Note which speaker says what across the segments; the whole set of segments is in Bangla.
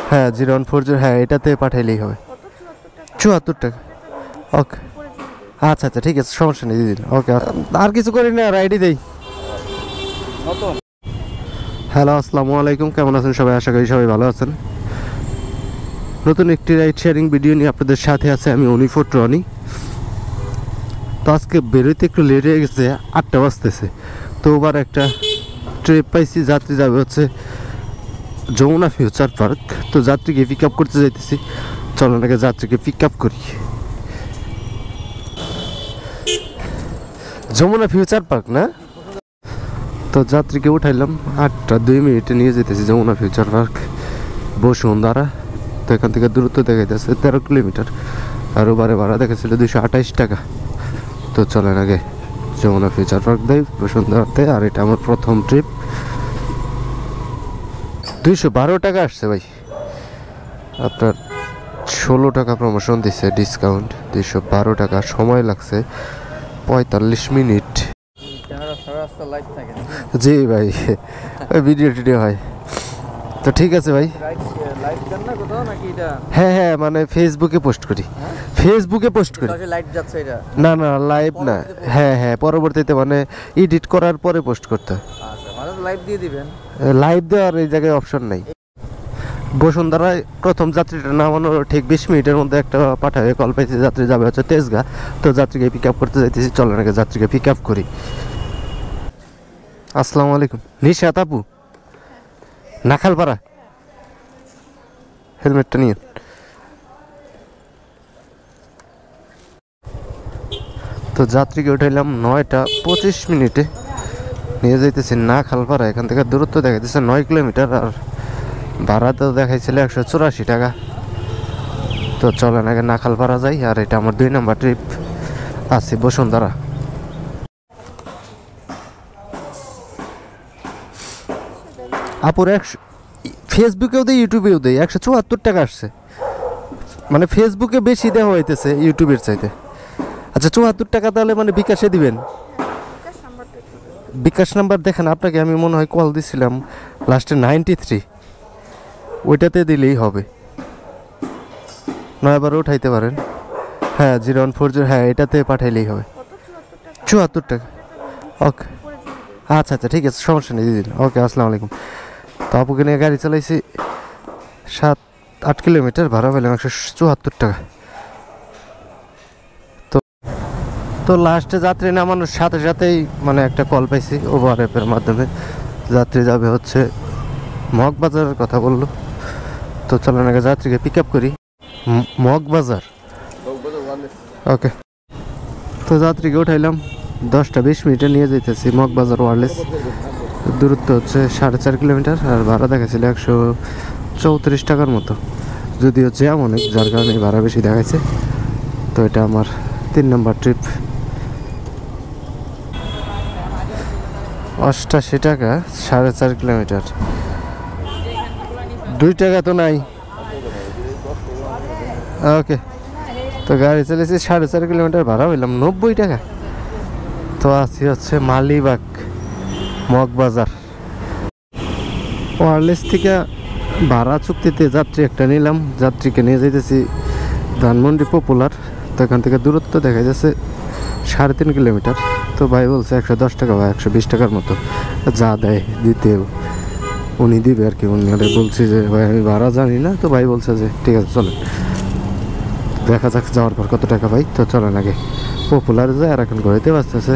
Speaker 1: হ্যাঁ 0140, হ্যাঁ এটাতে পাঠাইলেই হবে। 74 টাকা। ওকে আচ্ছা আচ্ছা ঠিক আছে, সমস্যা নেই দিদি। ওকে আর কিছু করি না, রাইডই দেই। হ্যালো আসসালামু আলাইকুম, কেমন আছেন সবাই? আশা করি সবাই ভালো আছেন। নতুন একটি রাইড শেয়ারিং ভিডিও নিয়ে আপনাদের সাথে আছে আমি অনিফোর্ট রনি। তো আজকে বেরোইতে একটু লেট হয়ে গেছে, 8টা বাজতেছে। তো আবার একটা ট্রিপ পাইছি, যাত্রী যাবে হচ্ছে যমুনা ফিউচার পার্ক। তো যাত্রীকে পিক আপ করতে যাইতেছি, চলেন আগে যাত্রীকে পিক আপ করি। যমুনা ফিউচার পার্ক না? তো যাত্রীকে উঠাইলাম, 8টা 2 মিনিটে নিয়ে যেতেছি যমুনা ফিউচার পার্ক বসুন্ধরা। তো এখান থেকে দূরত্ব দেখাইতেছে 13 কিলোমিটার, আর ওবারে ভাড়া দেখাচ্ছিল 228 টাকা। তো চলেন আগে যমুনা ফিউচার পার্ক দেয় বসুন্ধরাতে। আর এটা আমার প্রথম ট্রিপ। 212 টাকা আসছে ভাই, আপনার 16 টাকা প্রমোশন দিচ্ছে, ডিসকাউন্ট। 212 টাকা, সময় লাগছে 45 মিনিট। জি ভাই, ওই ভিডিও টিডিও হয়। তো ঠিক আছে ভাই। হ্যাঁ হ্যাঁ, মানে ফেসবুকে পোস্ট করি, ফেসবুকে পোস্ট করি। না না লাইভ না, হ্যাঁ হ্যাঁ পরবর্তীতে মানে এডিট করার পরে পোস্ট করতে হয়। লাইভ দিয়ে দিবেন, লাইভ দেওয়ার এই জায়গায় অপশন নাই। বসুন্ধরায় প্রথম যাত্রীটা নামানোর ঠিক 20 মিনিটের মধ্যে একটা পাঠাবে, কল পাইছে যাত্রী যাবে হচ্ছে তেজগাঁ। তো যাত্রীকে পিক আপ করতে যাইতেছি, চলেন আগে যাত্রীকে পিক আপ করি। আসসালামু আলাইকুম, নিশাত আপু, নাখালপাড়া। হেলমেটটা নিয়ে। তো যাত্রীকে উঠাইলাম 9টা 25 মিনিটে, নিয়ে যাইতেছি নাখালপাড়া। এখান থেকে দূরত্ব দেখাইতেছে 9 কিলোমিটার, আর ভাড়া তো দেখাইছিল 184 টাকা। তো চলেন আগে নাখালপাড়া যাই। আর এটা আমার 2 নম্বর ট্রিপ, আছি বসুন্ধরা। আপুর ফেসবুকেও দেয় ইউটিউবেও দেয়, 174 টাকা আসছে। মানে ফেসবুকে বেশি দেওয়া হইতেছে ইউটিউবের চাইতে। আচ্ছা 74 টাকা, তাহলে মানে বিকাশে দিবেন? বিকাশ নাম্বার দেখেন, আপনাকে আমি মনে হয় কল দিছিলাম লাস্টে 93, ওইটাতে দিলেই হবে। নয়বার উঠাইতে পারেন। হ্যাঁ 0140, হ্যাঁ এটাতে পাঠাইলেই হবে। 74 টাকা। ওকে আচ্ছা আচ্ছা ঠিক আছে, সমস্যা নেই দিদি। ওকে আসসালামু আলাইকুম। তো আপুকে নিয়ে গাড়ি চালাইছি 7-8 কিলোমিটার, ভাড়া পেলাম 174 টাকা। তো লাস্টে যাত্রী নামানোর সাথে সাথেই মানে একটা কল পাইছি ওভার অ্যাপের মাধ্যমে, যাত্রী যাবে হচ্ছে মগবাজারের কথা বললো। তো চলেন আগে যাত্রীকে পিক আপ করি। মগবাজার, ওকে। তো যাত্রীকে উঠাইলাম, 10টা 20 মিনিটে নিয়ে যেতেছি মগবাজার ওয়ারলেস। দূরত্ব হচ্ছে 4.5 কিলোমিটার, আর ভাড়া দেখাচ্ছিল 134 টাকার মতো। যদিও জ্যাম অনেক, যার কারণে ভাড়া বেশি দেখাচ্ছে। তো এটা আমার 3 নম্বর ট্রিপ। 88 টাকা, 4.5 কিলোমিটার। 2 টাকা তো নাই। ওকে, তো গাড়ি চলেছি 4.5 কিলোমিটার, ভাড়া হইলাম 90 টাকা। তো আছি হচ্ছে মালিবাগ মগবাজার। ওয়ারলেস থেকে ভাড়া চুক্তিতে যাত্রী একটা নিলাম, যাত্রীকে নিয়ে যাইতেছি ধানমন্ডি পপুলার। তো এখান থেকে দূরত্ব দেখা যাচ্ছে 3.5 কিলোমিটার। তো ভাই বলছে 110 টাকা বা 120 টাকার মতো যা দেয় দিতে উনি দিবে আর কি। উনি বলছি যে ভাই আমি ভাড়া জানি না। তো ভাই বলছে যে ঠিক আছে চলেন, দেখা যাক যাওয়ার পর কত টাকা পাই। তো চলেন আগে পপুলার যায়। আর এখন ঘুরতে বাঁচতেছে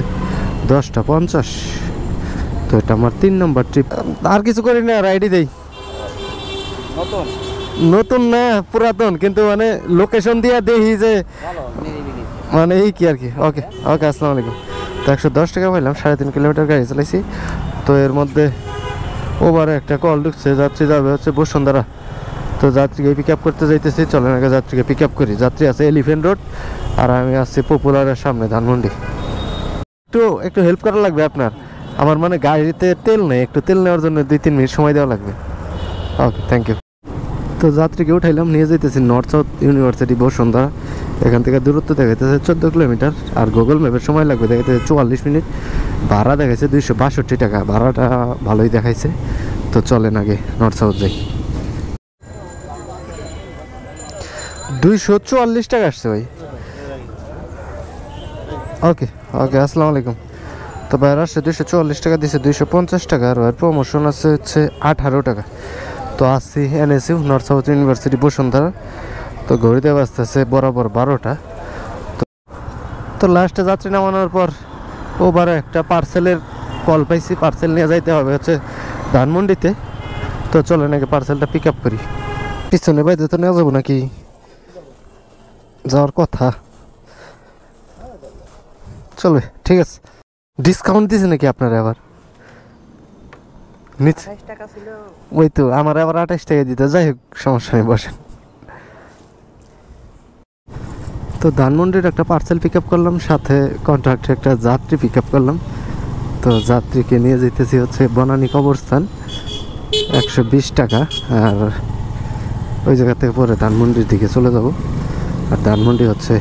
Speaker 1: 10টা 50। তো এটা আমার 3 নম্বর ট্রিপ। আর কিছু করি না, রাইডই দেই। নতুন না পুরাতন, কিন্তু মানে লোকেশন দিয়ে দেখি যে মানে এই কি আর কি। ওকে ওকে আসসালামু আলাইকুম। তো 110 টাকা পাইলাম, 3.5 কিলোমিটার গাড়ি চালাইছি। তো এর মধ্যে ওভারে একটা কল ঢুকছে, যাত্রী যাবে হচ্ছে বসুন্ধরা। তো যাত্রীকে পিক আপ করতে যাইতেছি, চলেন আগে যাত্রীকে পিক আপ করি। যাত্রী আছে এলিফেন্ট রোড, আর আমি আসছি পপুলারের সামনে ধানমন্ডি। একটু হেল্প করা লাগবে আপনার, আমার মানে গাড়িতে তেল নেই, একটু তেল নেওয়ার জন্য 2-3 মিনিট সময় দেওয়া লাগবে। Okay thank you. তো যাত্রীকে উঠাইলাম, নিয়ে যেতেছি নর্থ সাউথ ইউনিভার্সিটি বসুন্ধরা। এখান থেকে দূরত্ব দেখাইতেছে 14 কিলোমিটার, আর গুগল ম্যাপের সময় লাগবে দেখাইতেছে 44 মিনিট। ভাড়া দেখাইছে 262 টাকা, ভাড়াটা ভালোই দেখাইছে। তো চলেন আগে নর্থ সাউথ যাই। 244 টাকা আসছে ভাই। ওকে ওকে, আসসালামু আলাইকুম। তো ভাইয়ের আসছে 244 টাকা দিছে, 250 টাকা। আর ভাইয়ের প্রমোশন আছে হচ্ছে 18 টাকা। তো আসছি NSU, north south university Bashundhara. তো ঘড়িতে বাজতেছে বরাবর 12টা। তো লাস্টে যাত্রী নামানোর পর ওবারে একটা পার্সেলের কল পাইছি, পার্সেল নিয়ে যাইতে হবে হচ্ছে ধানমন্ডিতে। তো চলে নাকি পার্সেলটা পিক আপ করি। পিছনে বাইতে তো নিয়ে যাবো নাকি, যাওয়ার কথা। চলবে, ঠিক আছে। ডিসকাউন্ট দিছে নাকি আপনারা আবার? নিচ্ছে ওই তো আমার আবার 28 টাকা দিতে। যাই হোক, সমস্যা নেই, বসেন। তো ধানমন্ডির একটা পার্সেল পিক আপ করলাম, সাথে কন্ট্রাক্টে একটা যাত্রী পিক আপ করলাম। তো যাত্রীকে নিয়ে যেতেছি হচ্ছে বনানী কবরস্থান, 120 টাকা। আর ওই জায়গা থেকে পরে ধানমন্ডির দিকে চলে যাব। আর ধানমন্ডি হচ্ছে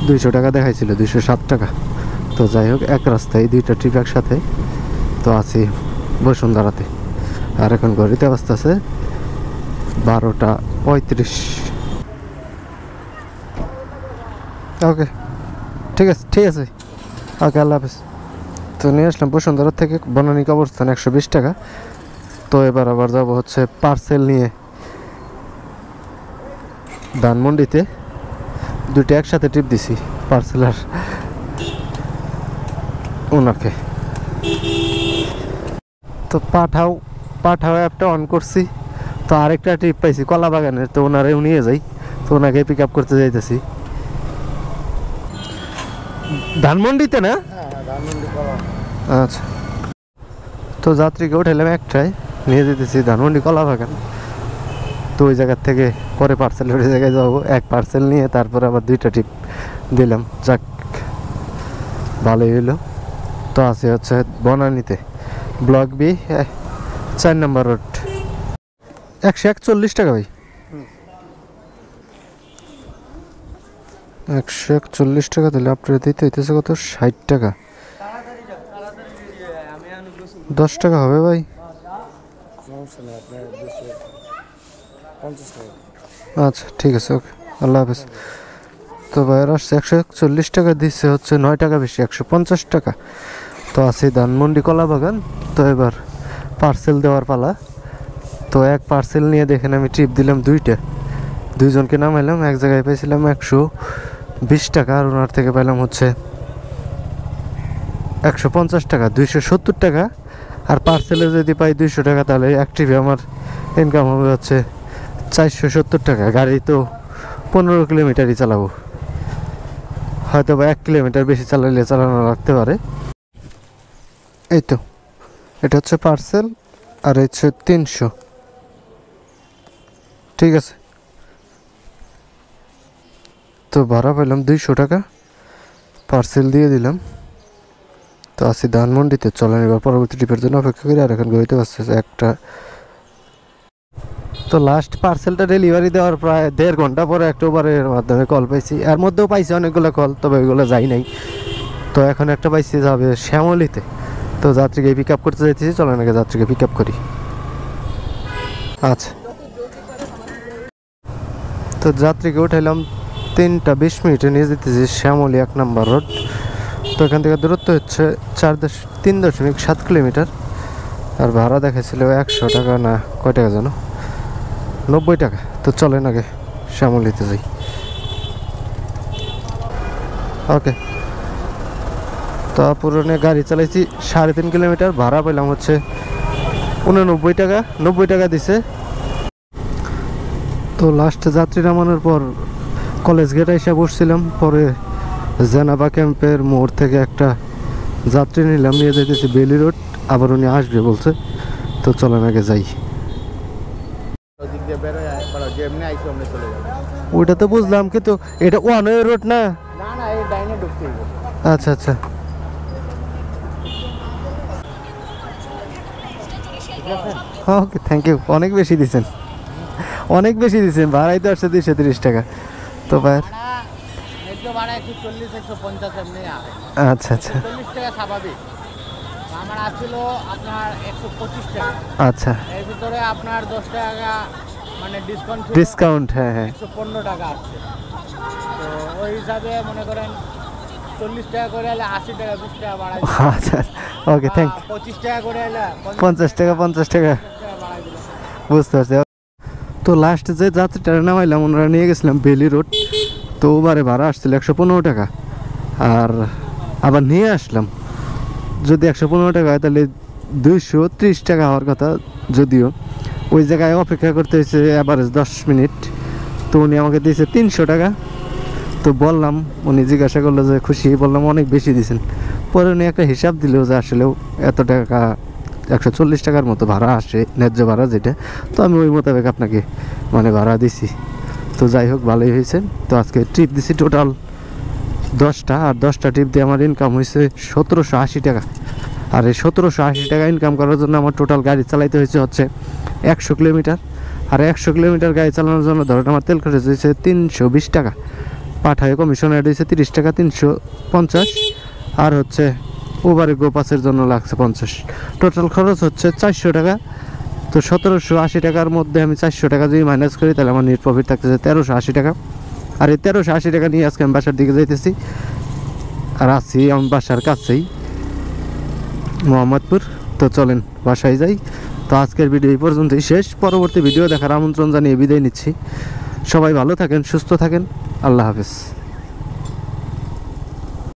Speaker 1: 200 টাকা দেখাইছিল, 207 টাকা। তো যাই হোক, এক রাস্তায় দুইটা ট্রিপ একসাথে। তো আছি বসুন্ধরাতে। আর এখন ঘড়িতে অবস্থা আছে 12টা 35। ওকে, ঠিক আছে ঠিক আছে, ওকে, আল্লাহ হাফেজ। তো নিয়ে আসলাম বসুন্ধরা থেকে বনানী কবরস্থান, 120 টাকা। তো এবার আবার যাবো হচ্ছে পার্সেল নিয়ে ধানমন্ডিতে। দুটো একসাথে ট্রিপ দিছি, পার্সেল আর ওনাকে। তো পাঠাও অ্যাপটা অন করছি। তো আরেকটা ট্রিপ পাইছি কলা বাগানের, তো ওনারে নিয়ে যাই। তো ওনাকে পিক আপ করতে যাইতেছি ধানমন্ডিতে না। আচ্ছা, তো যাত্রীকে উঠাইলাম একটাই, নিয়ে যেতেছি ধানমন্ডি কলা বাগান। তো ওই জায়গার থেকে পরে পার্সেলের ওই জায়গায় যাবো। এক পার্সেল নিয়ে তারপরে আবার দুইটা ট্রিপ দিলাম, যাক ভালোই হইলো। তো আছে হচ্ছে বনানীতে, ব্লক বি, 4 নম্বর রোড। 141 টাকা ভাই, 141 টাকা দিলে আপনার দিতে হইতেছে কত, 60 টাকা। 10 টাকা হবে ভাই। আচ্ছা ঠিক আছে, ওকে, আল্লাহ হাফেজ। তো ভাইয়ের আসছে 141 টাকা দিচ্ছে হচ্ছে 9 টাকা বেশি, 150 টাকা। তো আছে ধানমন্ডি কলা বাগান। তো এবার পার্সেল দেওয়ার পালা। তো এক পার্সেল নিয়ে দেখেন আমি ট্রিপ দিলাম দুইজনকে নামাইলাম। এক জায়গায় পেয়েছিলাম 120 টাকা, আর ওনার থেকে পেলাম হচ্ছে 150 টাকা, 270 টাকা। আর পার্সেলে যদি পাই 200 টাকা, তাহলে এক ট্রিপে আমার ইনকাম হবে হচ্ছে 470 টাকা। গাড়ি তো 15 কিলোমিটারই চালাবো, হয়তো বা 1 কিলোমিটার বেশি চালানো লাগতে পারে। এই তো এটা হচ্ছে পার্সেল, আর হচ্ছে 300। ঠিক আছে, তো ভাড়া পেলাম 200 টাকা, পার্সেল দিয়ে দিলাম। তো আসি ধানমন্ডিতে, চলেন এবার পরবর্তী ট্রিপের জন্য অপেক্ষা করি। আর এখন গড়িতে আসতেছে একটা। তো লাস্ট পার্সেলটা ডেলিভারি দেওয়ার প্রায় 1.5 ঘন্টা পরে একটা উবারের মাধ্যমে কল পাইছি। এর মধ্যেও পাইছি অনেকগুলো কল, তবে ওইগুলো যাই নাই। তো এখন একটা পাইছি যাবে শ্যামলিতে। তো যাত্রীকে পিক আপ করতে যাইতেছি, চলেন আগে যাত্রীকে পিক আপ করি। আচ্ছা, তো যাত্রীকে উঠাইলাম 3টা 20 মিনিটে, নিয়ে যেতেছি শ্যামলি 1 নম্বর রোড। তো এখান থেকে দূরত্ব হচ্ছে 3.7 কিলোমিটার। আর ভাড়া দেখেছিল 100 টাকা, না কয় টাকা যেন, 90 টাকা। তো চলেন আগে শ্যামলিতে যাই। ওকে, তো পুরনো গাড়ি চালাইছি 3.5 কিলোমিটার, ভাড়া পেলাম হচ্ছে 89 টাকা, 90 টাকা দিছে। তো লাস্টে যাত্রী নামানোর পর কলেজ গেটে এসে বসছিলাম। পরে জেনাবা ক্যাম্পের মোড় থেকে একটা যাত্রী নিলাম, নিয়ে যেতেছি বেলি রোড। আবার উনি আসবে বলছে, তো চলেন আগে যাই। ওইটা তো বুঝলাম, কিন্তু এটা ওয়ান ওয়ে রোড না। আচ্ছা আচ্ছা, ওকে, থ্যাংক ইউ। অনেক বেশি দিচ্ছেন, ভাড়াই তো আসছে 230 টাকা। তো ভাই আচ্ছা আচ্ছা,
Speaker 2: আমার আসছিল আপনার 125 টাকা।
Speaker 1: আচ্ছা,
Speaker 2: এর ভিতরে আপনার 10 টাকা মানে
Speaker 1: ডিসকাউন্ট, হ্যাঁ হ্যাঁ
Speaker 2: 115 টাকা আসছে। তো ওই হিসাবে মনে করেন 40 টাকা করে হলে 80 টাকা 20 টাকা বাড়াই দিলাম।
Speaker 1: আচ্ছা ওকে থ্যাংক
Speaker 2: 25 টাকা করে হলে
Speaker 1: 50 টাকা
Speaker 2: টাকা বাড়াই দিলাম।
Speaker 1: বুঝতে পারছি। তো লাস্ট যে যাত্রীটা নামাইলাম ওনারা নিয়ে গেছিলাম বেলি রোড, তো ওবারে ভাড়া আসছিল 115 টাকা, আর আবার নিয়ে আসলাম যদি 115 টাকা হয় তাহলে 230 টাকা হওয়ার কথা, যদিও ওই জায়গায় অপেক্ষা করতে হয়েছে অ্যাভারেজ 10 মিনিট, তো উনি আমাকে দিয়েছে 300 টাকা। তো বললাম, উনি জিজ্ঞাসা করলো যে খুশি, বললাম অনেক বেশি দিয়েছেন। পরে উনি একটা হিসাব দিল যে আসলেও এত টাকা 140 টাকার মতো ভাড়া আসে, ন্যায্য ভাড়া যেটা, তো আমি ওই মোতাবেক আপনাকে মানে ভাড়া দিছি। তো যাই হোক ভালোই হয়েছে। তো আজকে ট্রিপ দিছি টোটাল 10টা, আর 10টা ট্রিপ দিয়ে আমার ইনকাম হয়েছে 1780 টাকা। আর এই 1780 টাকা ইনকাম করার জন্য আমার টোটাল গাড়ি চালাইতে হয়েছে হচ্ছে 100 কিলোমিটার। আর 100 কিলোমিটার গাড়ি চালানোর জন্য ধরেন আমার তেল খরচ হয়েছে 320 টাকা, পাঠায় কমিশন অ্যাড হয়েছে 30 টাকা 350, আর হচ্ছে ওভারে গো পাসের জন্য লাগছে 50, টোটাল খরচ হচ্ছে 400 টাকা। তো 1780 টাকার মধ্যে আমি 400 টাকা যদি মাইনাস করি তাহলে আমার নেট প্রফিট থাকতেছে 1380 টাকা। আর এই 1380 টাকা নিয়ে আজকে আমি বাসার দিকে যাইতেছি, আর আছি আমি বাসার কাছেই মোহাম্মদপুর। তো চলেন বাসায় যাই। তো আজকের ভিডিও এই পর্যন্তই শেষ, পরবর্তী ভিডিও দেখার আমন্ত্রণ জানিয়ে বিদায় নিচ্ছি। সবাই ভালো থাকেন, সুস্থ থাকেন, আল্লাহ হাফেজ।